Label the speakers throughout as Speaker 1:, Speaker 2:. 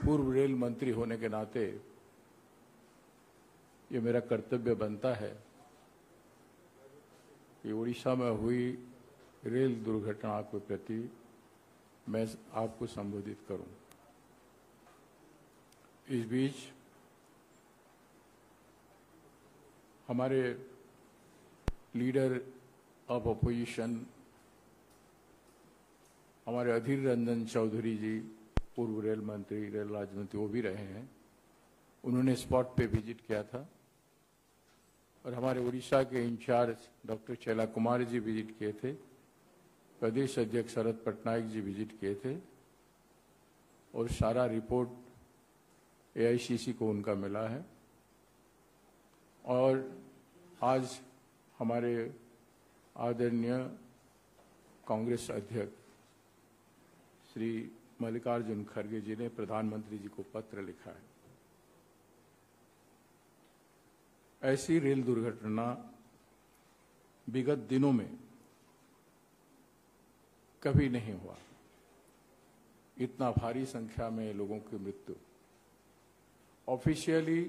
Speaker 1: पूर्व रेल मंत्री होने के नाते ये मेरा कर्तव्य बनता है कि उड़ीसा में हुई रेल दुर्घटना के प्रति मैं आपको संबोधित करूं। इस बीच हमारे लीडर ऑफ अपोजिशन हमारे अधीर रंजन चौधरी जी, पूर्व रेल मंत्री, रेल राज्य मंत्री, वो भी रहे हैं। उन्होंने स्पॉट पे विजिट किया था और हमारे उड़ीसा के in charge doctor चैला Kumar ji visit किए थे। प्रदेश अध्यक्ष शरद पटनायक जी विजिट किए थे और सारा रिपोर्ट एआईसीसी को उनका मिला है। और आज हमारे आदरणीय कांग्रेस अध्यक्ष श्री मल्लिकार्जुन खड़गे जी ने प्रधानमंत्री जी को पत्र लिखा है। ऐसी रेल दुर्घटना विगत दिनों में कभी नहीं हुआ। इतना भारी संख्या में लोगों की मृत्यु। ऑफिशियली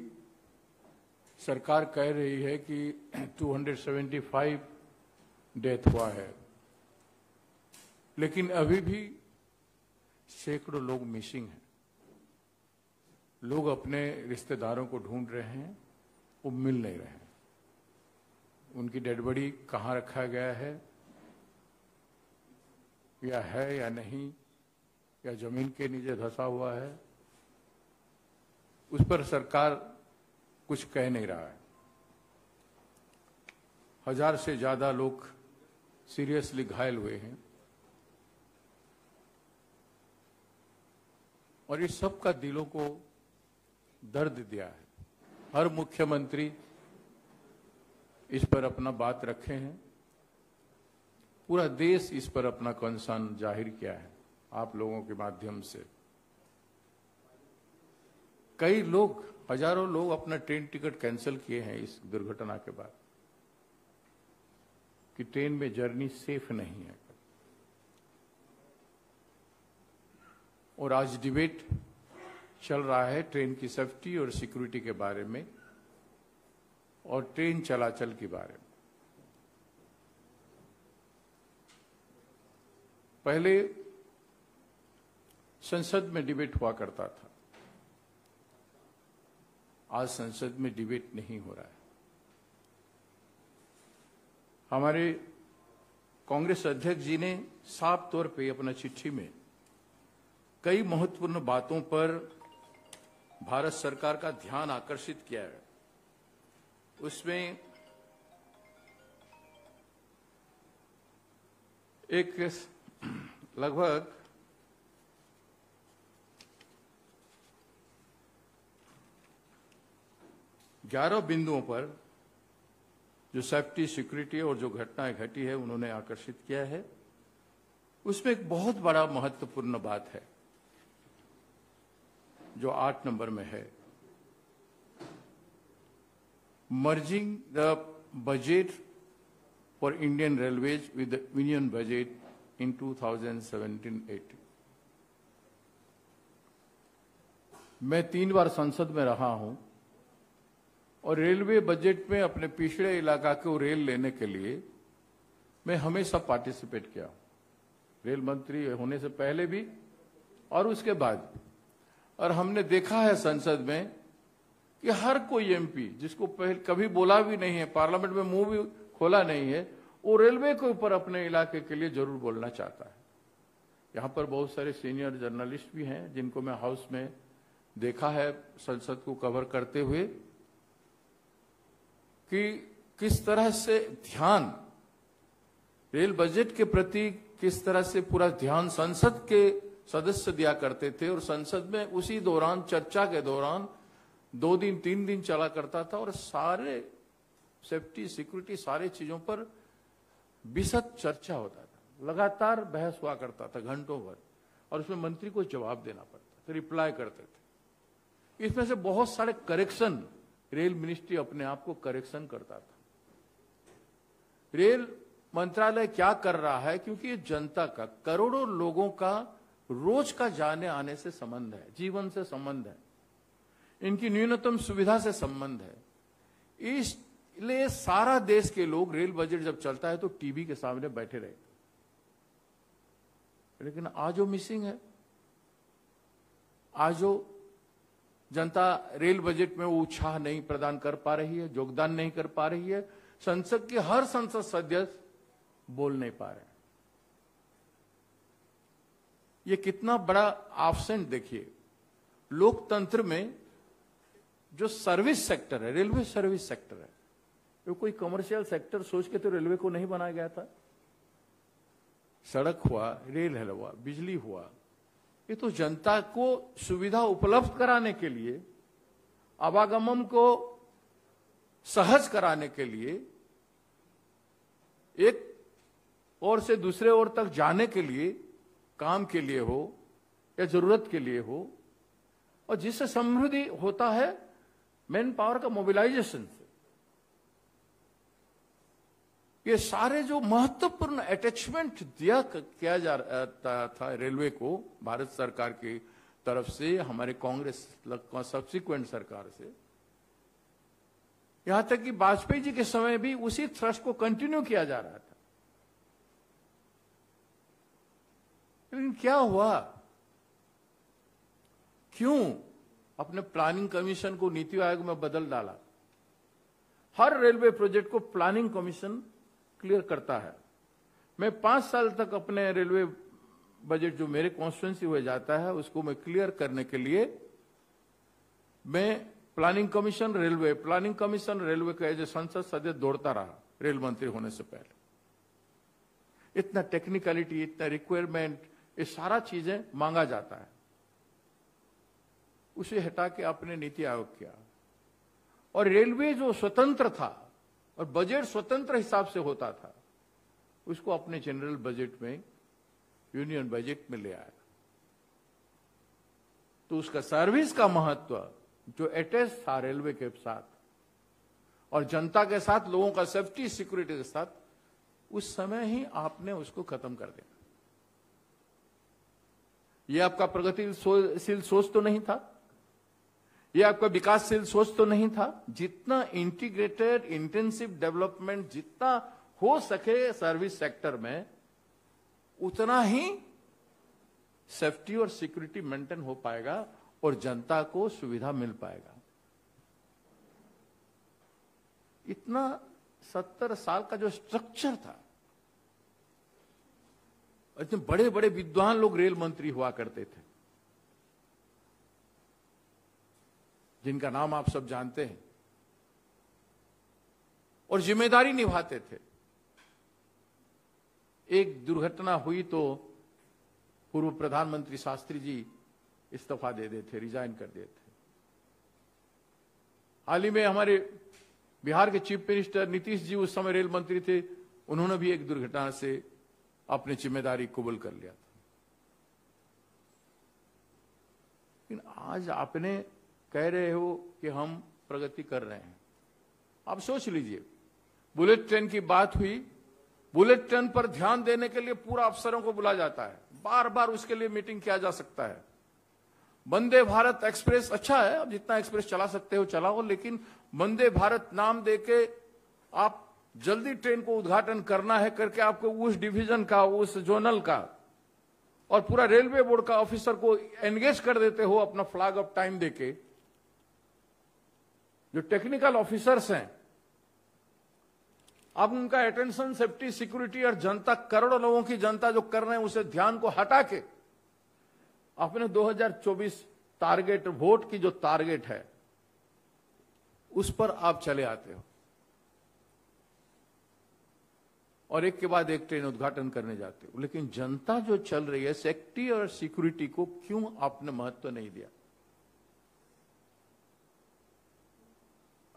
Speaker 1: सरकार कह रही है कि 275 डेथ हुआ है, लेकिन अभी भी सैकड़ों लोग मिसिंग हैं। लोग अपने रिश्तेदारों को ढूंढ रहे हैं, वो मिल नहीं रहे हैं। उनकी डेड बॉडी कहाँ रखा गया है या नहीं, या जमीन के नीचे धंसा हुआ है, उस पर सरकार कुछ कह नहीं रहा है। 1000 से ज्यादा लोग सीरियसली घायल हुए हैं और इस सब का दिलों को दर्द दिया है। हर मुख्यमंत्री इस पर अपना बात रखे हैं। पूरा देश इस पर अपना कंसर्न जाहिर किया है आप लोगों के माध्यम से। कई लोग, हजारों लोग अपना ट्रेन टिकट कैंसिल किए हैं इस दुर्घटना के बाद कि ट्रेन में जर्नी सेफ नहीं है। और आज डिबेट चल रहा है ट्रेन की सेफ्टी और सिक्योरिटी के बारे में और ट्रेन चलाचल के बारे में। पहले संसद में डिबेट हुआ करता था, आज संसद में डिबेट नहीं हो रहा है। हमारे कांग्रेस अध्यक्ष जी ने साफ तौर पे अपना चिट्ठी में कई महत्वपूर्ण बातों पर भारत सरकार का ध्यान आकर्षित किया है। उसमें एक लगभग 11 बिंदुओं पर जो सेफ्टी, सिक्योरिटी और जो घटनाएं घटी है उन्होंने आकर्षित किया है। उसमें एक बहुत बड़ा महत्वपूर्ण बात है जो 8 नंबर में है, merging the budget for Indian railways with the union budget in 2017-18। मैं 3 बार संसद में रहा हूं और रेलवे बजट में अपने पिछड़े इलाका को रेल लेने के लिए मैं हमेशा पार्टिसिपेट किया, रेल मंत्री होने से पहले भी और उसके बाद। और हमने देखा है संसद में कि हर कोई एमपी जिसको पहले कभी बोला भी नहीं है, पार्लियामेंट में मुंह भी खोला नहीं है, वो रेलवे के ऊपर अपने इलाके के लिए जरूर बोलना चाहता है। यहां पर बहुत सारे सीनियर जर्नलिस्ट भी हैं जिनको मैं हाउस में देखा है संसद को कवर करते हुए कि किस तरह से ध्यान रेल बजट के प्रति, किस तरह से पूरा ध्यान संसद के सदस्य दिया करते थे। और संसद में उसी दौरान, चर्चा के दौरान 2 दिन 3 दिन चला करता था और सारे सेफ्टी, सिक्योरिटी, सारे चीजों पर विशद चर्चा होता था। लगातार बहस हुआ करता था घंटों भर और उसमें मंत्री को जवाब देना पड़ता था, रिप्लाई करते थे। इसमें से बहुत सारे करेक्शन रेल मिनिस्ट्री अपने आप को करेक्शन करता था। रेल मंत्रालय क्या कर रहा है, क्योंकि ये जनता का, करोड़ों लोगों का रोज का जाने आने से संबंध है, जीवन से संबंध है, इनकी न्यूनतम सुविधा से संबंध है। इसलिए सारा देश के लोग रेल बजट जब चलता है तो टीवी के सामने बैठे रहते, लेकिन आज वो मिसिंग है। आज वो जनता रेल बजट में वो उत्साह नहीं प्रदान कर पा रही है, योगदान नहीं कर पा रही है। संसद के हर संसद सदस्य बोल नहीं पा रहे। ये कितना बड़ा एब्सेंट देखिए। लोकतंत्र में जो सर्विस सेक्टर है, रेलवे सर्विस सेक्टर है, वो कोई कमर्शियल सेक्टर सोच के तो रेलवे को नहीं बनाया गया था। सड़क हुआ, रेल हुआ, बिजली हुआ, ये तो जनता को सुविधा उपलब्ध कराने के लिए, आवागमन को सहज कराने के लिए, एक ओर से दूसरे ओर तक जाने के लिए, काम के लिए हो या जरूरत के लिए हो, और जिससे समृद्धि होता है मैन पावर का मोबिलाइजेशन से। ये सारे जो महत्वपूर्ण अटैचमेंट किया जा रहा था रेलवे को भारत सरकार की तरफ से, हमारे कांग्रेस सब्सिक्वेंट सरकार से, यहां तक कि वाजपेयी जी के समय भी उसी थ्रस्ट को कंटिन्यू किया जा रहा था। लेकिन क्या हुआ? क्यों अपने प्लानिंग कमीशन को नीति आयोग में बदल डाला? हर रेलवे प्रोजेक्ट को प्लानिंग कमीशन क्लियर करता है। मैं 5 साल तक अपने रेलवे बजट जो मेरे कॉन्स्टिट्यूंसी हुए जाता है उसको मैं क्लियर करने के लिए मैं प्लानिंग कमीशन रेलवे का एज ए संसद सदस्य दौड़ता रहा रेल मंत्री होने से पहले। इतना टेक्निकलिटी, इतना रिक्वायरमेंट, ये सारा चीजें मांगा जाता है, उसे हटा के आपने नीति आयोग किया। और रेलवे जो स्वतंत्र था और बजट स्वतंत्र हिसाब से होता था, उसको अपने जनरल बजट में, यूनियन बजट में ले आया। तो उसका सर्विस का महत्व जो अटैच था रेलवे के साथ और जनता के साथ, लोगों का सेफ्टी सिक्योरिटी के साथ, उस समय ही आपने उसको खत्म कर दिया। यह आपका प्रगतिशील सोच तो नहीं था, यह आपका विकासशील सोच तो नहीं था। जितना इंटीग्रेटेड इंटेंसिव डेवलपमेंट जितना हो सके सर्विस सेक्टर में, उतना ही सेफ्टी और सिक्योरिटी मेंटेन हो पाएगा और जनता को सुविधा मिल पाएगा। इतना 70 साल का जो स्ट्रक्चर था, इतने बड़े बड़े विद्वान लोग रेल मंत्री हुआ करते थे, जिनका नाम आप सब जानते हैं, और जिम्मेदारी निभाते थे। एक दुर्घटना हुई तो पूर्व प्रधानमंत्री शास्त्री जी इस्तीफा दे देते, रिजाइन कर देते। हाल ही में हमारे बिहार के चीफ मिनिस्टर नीतीश जी उस समय रेल मंत्री थे, उन्होंने भी एक दुर्घटना से अपनी जिम्मेदारी कबूल कर लिया था। लेकिन आज आपने कह रहे हो कि हम प्रगति कर रहे हैं। आप सोच लीजिए, बुलेट ट्रेन की बात हुई, बुलेट ट्रेन पर ध्यान देने के लिए पूरा अफसरों को बुला जाता है, बार बार उसके लिए मीटिंग किया जा सकता है। वंदे भारत एक्सप्रेस अच्छा है, अब जितना एक्सप्रेस चला सकते हो चलाओ, लेकिन वंदे भारत नाम देके आप जल्दी ट्रेन को उद्घाटन करना है करके आपको उस डिवीजन का, उस जोनल का और पूरा रेलवे बोर्ड का ऑफिसर को एंगेज कर देते हो अपना फ्लैग ऑफ टाइम देके। जो टेक्निकल ऑफिसर्स हैं, अब उनका अटेंशन सेफ्टी सिक्योरिटी और जनता, करोड़ों लोगों की जनता जो कर रहे हैं उसे ध्यान को हटा के अपने 2024 टारगेट, वोट की जो टारगेट है उस पर आप चले आते हो और एक के बाद एक ट्रेन उद्घाटन करने जाते हो। लेकिन जनता जो चल रही है, सेफ्टी और सिक्योरिटी को क्यों आपने महत्व नहीं दिया?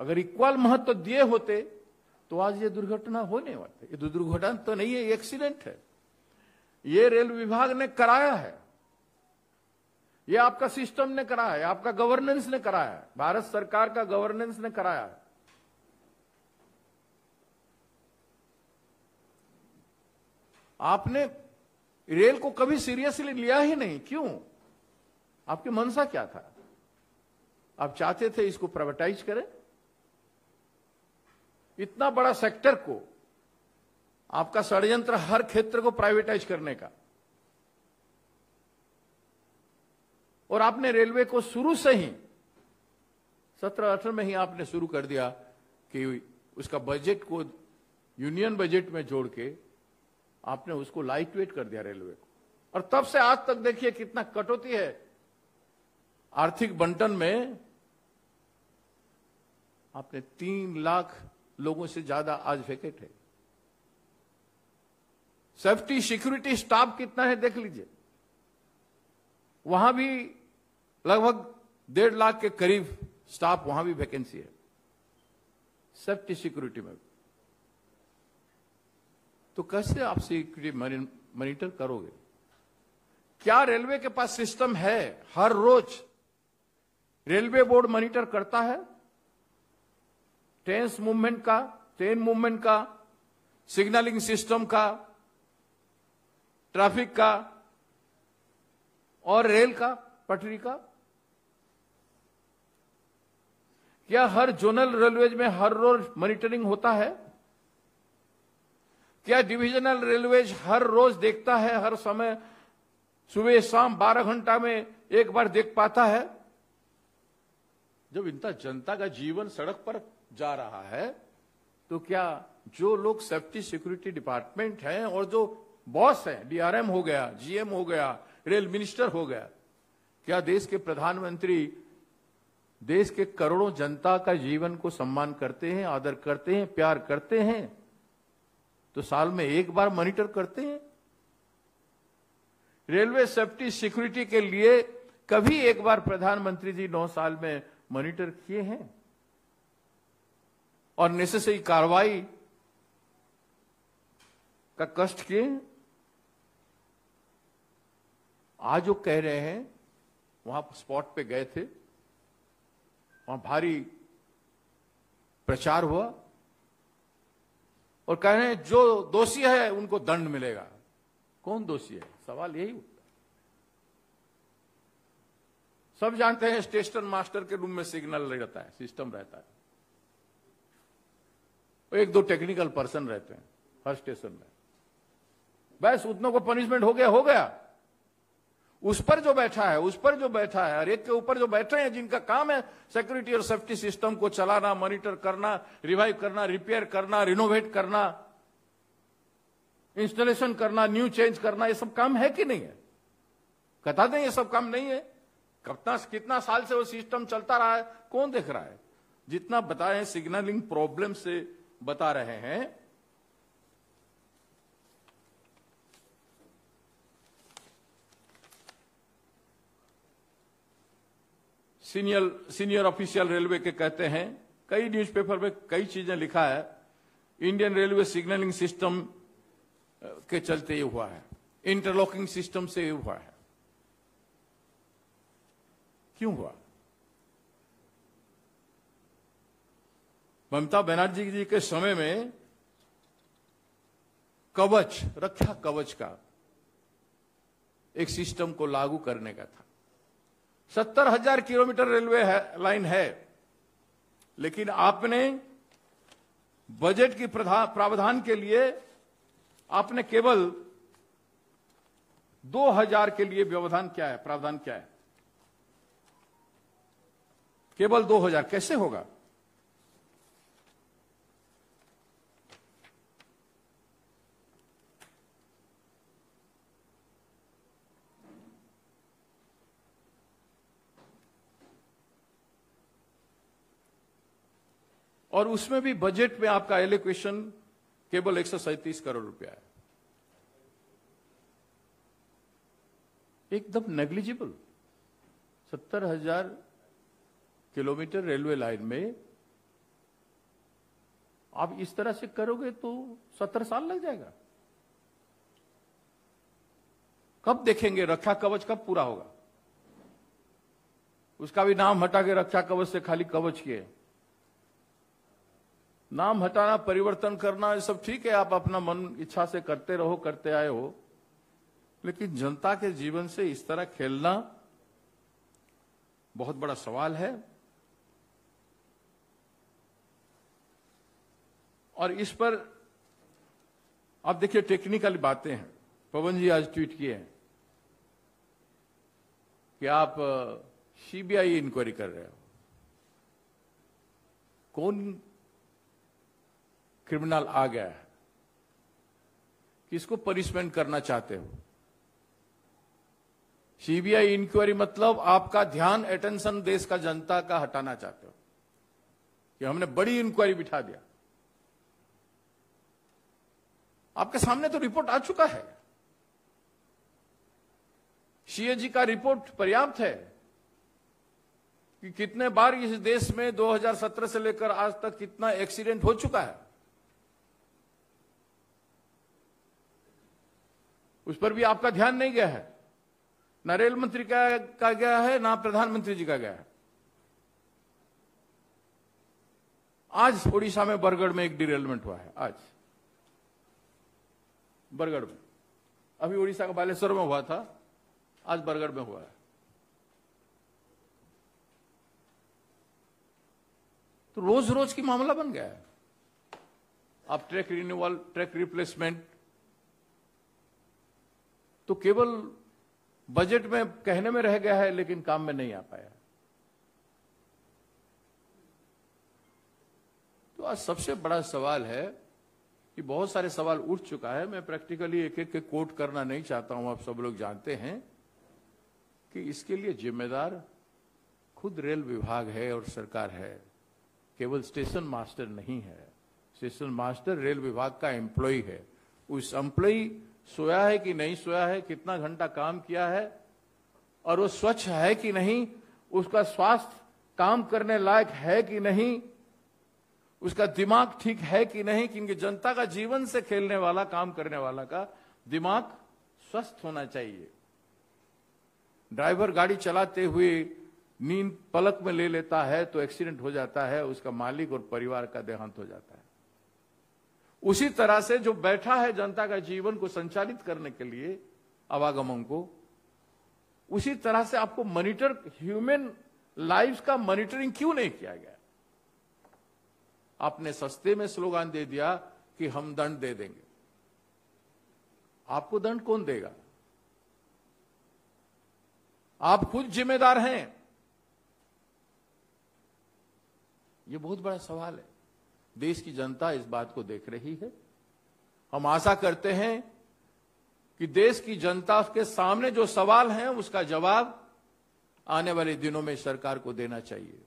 Speaker 1: अगर इक्वल महत्व दिए होते तो आज ये दुर्घटना होने वाली। ये दुर्घटना तो नहीं है, ये एक्सीडेंट है। ये रेल विभाग ने कराया है, ये आपका सिस्टम ने कराया है, आपका गवर्नेंस ने कराया है, भारत सरकार का गवर्नेंस ने कराया है। आपने रेल को कभी सीरियसली लिया ही नहीं। क्यों? आपकी मनसा क्या था? आप चाहते थे इसको प्राइवेटाइज करें? इतना बड़ा सेक्टर को, आपका षड्यंत्र हर क्षेत्र को प्राइवेटाइज करने का, और आपने रेलवे को शुरू से ही 17-18 में ही आपने शुरू कर दिया कि उसका बजट को यूनियन बजट में जोड़ के आपने उसको लाइट वेट कर दिया रेलवे को। और तब से आज तक देखिए कितना कटौती है आर्थिक बंटन में। आपने 3 लाख लोगों से ज्यादा आज वैकेंट है। सेफ्टी सिक्योरिटी स्टाफ कितना है देख लीजिए, वहां भी लगभग 1.5 लाख के करीब स्टाफ, वहां भी वैकेंसी है सेफ्टी सिक्योरिटी में। तो कैसे आप सिक्योरिटी मॉनिटर करोगे? क्या रेलवे के पास सिस्टम है? हर रोज रेलवे बोर्ड मॉनिटर करता है ट्रेन मूवमेंट का, सिग्नलिंग सिस्टम का, ट्रैफिक का और रेल का, पटरी का। क्या हर जोनल रेलवेज में हर रोज मॉनिटरिंग होता है? क्या डिविजनल रेलवेज हर रोज देखता है, हर समय सुबह शाम 12 घंटा में एक बार देख पाता है? जब इतना जनता का जीवन सड़क पर जा रहा है, तो क्या जो लोग सेफ्टी सिक्योरिटी डिपार्टमेंट हैं और जो बॉस हैं, डीआरएम हो गया, जीएम हो गया, रेल मिनिस्टर हो गया, क्या देश के प्रधानमंत्री देश के करोड़ों जनता का जीवन को सम्मान करते हैं, आदर करते हैं, प्यार करते हैं? तो साल में एक बार मॉनिटर करते हैं। रेलवे सेफ्टी सिक्योरिटी के लिए कभी एक बार प्रधानमंत्री जी 9 साल में मॉनिटर किए हैं और नेसेसरी कार्रवाई का कष्ट किए? आज जो कह रहे हैं, वहां स्पॉट पे गए थे, वहां भारी प्रचार हुआ और कह रहे हैं जो दोषी है उनको दंड मिलेगा। कौन दोषी है? सवाल यही उठता। सब जानते हैं स्टेशन मास्टर के रूम में सिग्नल रहता है, सिस्टम रहता है, 1-2 टेक्निकल पर्सन रहते हैं हर स्टेशन में। बस उतनों को पनिशमेंट हो गया। उस पर जो बैठा है, हर एक के ऊपर जो बैठे हैं, जिनका काम है सिक्योरिटी और सेफ्टी सिस्टम को चलाना, मॉनिटर करना, रिवाइव करना, रिपेयर करना, रिनोवेट करना, इंस्टॉलेशन करना, न्यू चेंज करना, ये सब काम है कि नहीं है? बता दें ये सब काम नहीं है? कितना साल से वो सिस्टम चलता रहा है, कौन देख रहा है? जितना बताएं सिग्नलिंग प्रॉब्लम से बता रहे हैं। सीनियर ऑफिशियल रेलवे के कहते हैं, कई न्यूज़पेपर में कई चीजें लिखा है, इंडियन रेलवे सिग्नलिंग सिस्टम के चलते ये हुआ है, इंटरलॉकिंग सिस्टम से ये हुआ है। क्यों हुआ? ममता बनर्जी जी के समय में रक्षा कवच का एक सिस्टम को लागू करने का था। 70,000 किलोमीटर रेलवे लाइन है, लेकिन आपने बजट की प्रावधान के लिए आपने केवल 2,000 के लिए प्रावधान क्या है? केवल 2,000 कैसे होगा? और उसमें भी बजट में आपका एलोकेशन केवल 137 करोड़ रुपया है, एकदम नेग्लिजिबल। 70,000 किलोमीटर रेलवे लाइन में आप इस तरह से करोगे तो 70 साल लग जाएगा। कब देखेंगे रक्षा कवच कब पूरा होगा? उसका भी नाम हटा के रक्षा कवच से खाली कवच किए। नाम हटाना, परिवर्तन करना, ये सब ठीक है, आप अपना मन इच्छा से करते रहो, करते आए हो, लेकिन जनता के जीवन से इस तरह खेलना बहुत बड़ा सवाल है। और इस पर आप देखिए टेक्निकल बातें हैं। पवन जी आज ट्वीट किए हैं कि आप सीबीआई इंक्वायरी कर रहे हो। कौन क्रिमिनल आ गया है, किसको पनिशमेंट करना चाहते हो? सीबीआई इंक्वायरी मतलब आपका ध्यान, अटेंशन देश का जनता का हटाना चाहते हो कि हमने बड़ी इंक्वायरी बिठा दिया। आपके सामने तो रिपोर्ट आ चुका है। सीएजी का रिपोर्ट पर्याप्त है कि कितने बार इस देश में 2017 से लेकर आज तक कितना एक्सीडेंट हो चुका है। उस पर भी आपका ध्यान नहीं गया है। ना रेल मंत्री का गया है, ना प्रधानमंत्री जी का गया है। आज ओडिशा में बरगढ़ में एक डिरेलमेंट हुआ है। आज बरगढ़ में, अभी ओडिशा का बालेश्वर में हुआ था, आज बरगढ़ में हुआ है। तो रोज रोज की मामला बन गया है। आप ट्रैक रिन्यूअल, ट्रैक रिप्लेसमेंट तो केवल बजट में कहने में रह गया है, लेकिन काम में नहीं आ पाया। तो आज सबसे बड़ा सवाल है कि बहुत सारे सवाल उठ चुका है। मैं प्रैक्टिकली एक एक के कोट करना नहीं चाहता हूं। आप सब लोग जानते हैं कि इसके लिए जिम्मेदार खुद रेल विभाग है और सरकार है, केवल स्टेशन मास्टर नहीं है। स्टेशन मास्टर रेल विभाग का एम्प्लॉय है। उस एम्प्लॉय सोया है कि नहीं सोया है, कितना घंटा काम किया है, और वो स्वच्छ है कि नहीं, उसका स्वास्थ्य काम करने लायक है कि नहीं, उसका दिमाग ठीक है कि नहीं, क्योंकि जनता का जीवन से खेलने वाला, काम करने वाला का दिमाग स्वस्थ होना चाहिए। ड्राइवर गाड़ी चलाते हुए नींद पलक में ले लेता है तो एक्सीडेंट हो जाता है, उसका मालिक और परिवार का देहांत हो जाता है। उसी तरह से जो बैठा है जनता का जीवन को संचालित करने के लिए, आवागमन को, उसी तरह से आपको मॉनिटर, ह्यूमन लाइफ का मॉनिटरिंग क्यों नहीं किया गया? आपने सस्ते में स्लोगन दे दिया कि हम दंड दे देंगे। आपको दंड कौन देगा? आप खुद जिम्मेदार हैं। यह बहुत बड़ा सवाल है। देश की जनता इस बात को देख रही है। हम आशा करते हैं कि देश की जनता के सामने जो सवाल हैं उसका जवाब आने वाले दिनों में सरकार को देना चाहिए।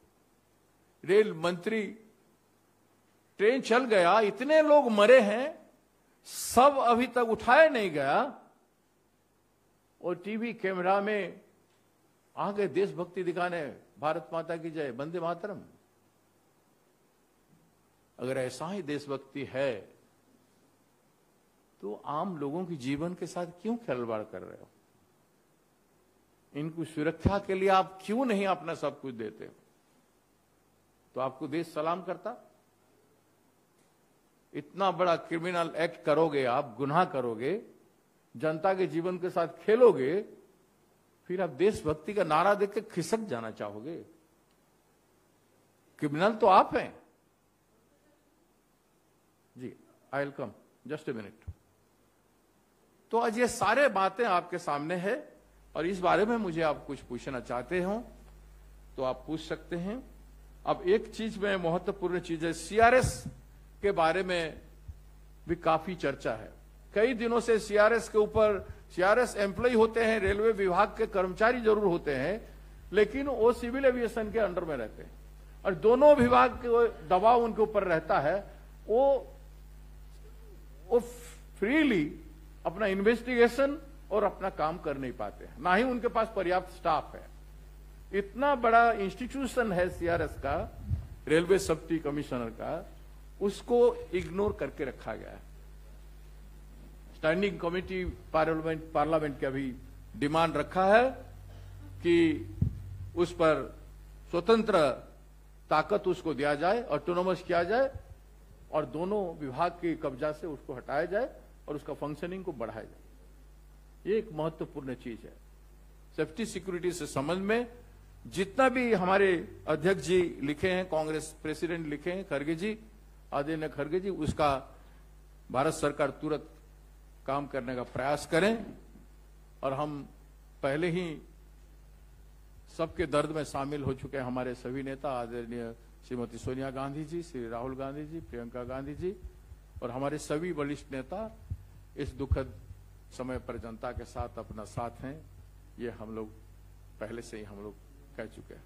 Speaker 1: रेल मंत्री, ट्रेन चल गया, इतने लोग मरे हैं, सब अभी तक उठाया नहीं गया, और टीवी कैमरा में आ गए देशभक्ति दिखाने, भारत माता की जय, वंदे मातरम। अगर ऐसा ही देशभक्ति है तो आम लोगों के जीवन के साथ क्यों खिलवाड़ कर रहे हो? इनको सुरक्षा के लिए आप क्यों नहीं अपना सब कुछ देते हो? तो आपको देश सलाम करता। इतना बड़ा क्रिमिनल एक्ट करोगे, आप गुनाह करोगे, जनता के जीवन के साथ खेलोगे, फिर आप देशभक्ति का नारा देकर खिसक जाना चाहोगे। क्रिमिनल तो आप हैं। जी, I will come, just a minute. तो आज ये सारे बातें आपके सामने है, और इस बारे में मुझे आप कुछ पूछना चाहते हो तो आप पूछ सकते हैं। अब एक चीज में महत्वपूर्ण चीज है, सीआरएस के बारे में भी काफी चर्चा है। कई दिनों से सीआरएस के ऊपर, सीआरएस एम्प्लॉय होते हैं, रेलवे विभाग के कर्मचारी जरूर होते हैं, लेकिन वो सिविल एविएशन के अंडर में रहते हैं, और दोनों विभाग के दबाव उनके ऊपर रहता है। वो फ्रीली अपना इन्वेस्टिगेशन और अपना काम कर नहीं पाते हैं, ना ही उनके पास पर्याप्त स्टाफ है। इतना बड़ा इंस्टीट्यूशन है सीआरएस का, रेलवे सेफ्टी कमिश्नर का, उसको इग्नोर करके रखा गया है। स्टैंडिंग कमेटी पार्लियामेंट का भी डिमांड रखा है कि उस पर स्वतंत्र ताकत उसको दिया जाए, ऑटोनोमस किया जाए, और दोनों विभाग के कब्जा से उसको हटाया जाए और उसका फंक्शनिंग को बढ़ाया जाए। ये एक महत्वपूर्ण चीज है। सेफ्टी सिक्योरिटी से संबंध में जितना भी हमारे अध्यक्ष जी लिखे हैं, कांग्रेस प्रेसिडेंट लिखे हैं, खड़गे जी, आदरणीय खड़गे जी, उसका भारत सरकार तुरंत काम करने का प्रयास करें। और हम पहले ही सबके दर्द में शामिल हो चुके हैं, हमारे सभी नेता, आदरणीय श्रीमती सोनिया गांधी जी, श्री राहुल गांधी जी, प्रियंका गांधी जी और हमारे सभी वरिष्ठ नेता इस दुखद समय पर जनता के साथ अपना साथ हैं, ये हम लोग पहले से ही हम लोग कह चुके हैं।